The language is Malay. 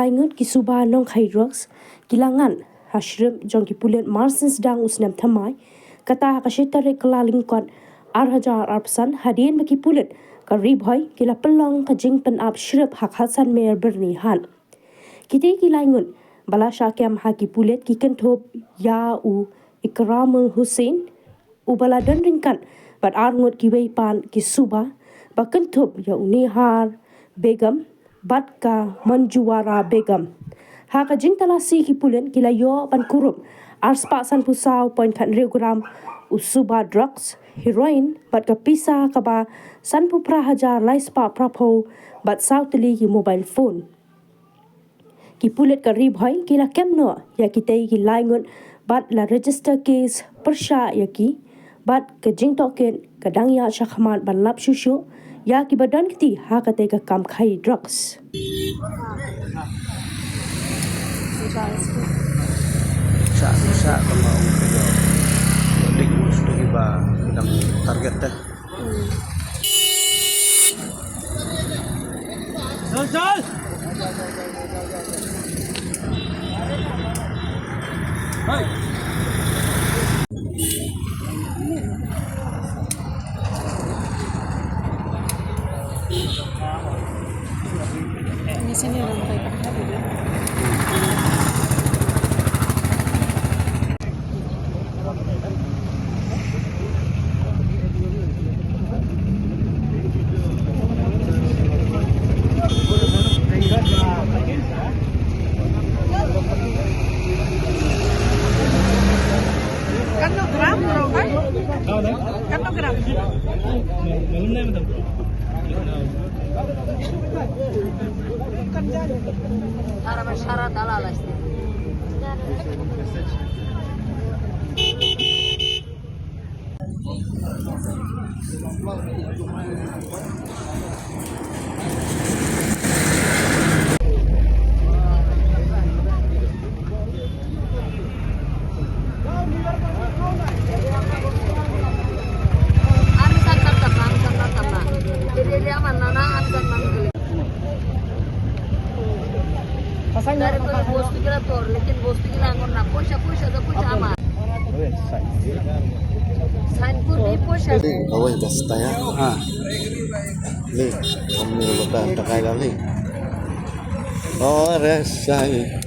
Ngut ki Suba Nongkhaïi Drugs kilangan Shrip jong ki Pulit Marsins dang usnam thamai kata kashetare kelalingkot arhajar arpsan hadien bagi Pulit ka ribhoi kila pelong ka jingpen ap Shrip hak Hasan Mayor Byrnihat kiti ki Ngut bala syakem haki Pulit ki kentop ya u Ikramul Hussein u bala dan ringkat bat Ngut ki weipan ki Suba ba kentop ya unihar begam bat ka menjuara begam haka jing talasi ki Pulit kila yo pan kurup arspa san pusau point kan gram usuba drugs heroin bat ka pisa ka ba san pu prahajar lai spa prapo bat sauteli ki mobile phone ki Pulit ka ribhoi kila kemno ya kitei ki Ngut bat la register case persya ya ki bat ka jing token kadang ya syakhamat ban lap shushu ya ki badan kiti haka te ka Nongkhaïi drugs Sa mau dik sudah ba bidang target dah. Jal. Hai. Di sini orang kayak gitu. Kanogram, Drok? Kanogram. Para masyarakat alalas. Dari bos pikir tor, lekin bos pikir angor na posha ada posha ama. Sain pur di posha. Kau yang kasta ya? Ni, kami lupa takai kali. Oh, res, saya.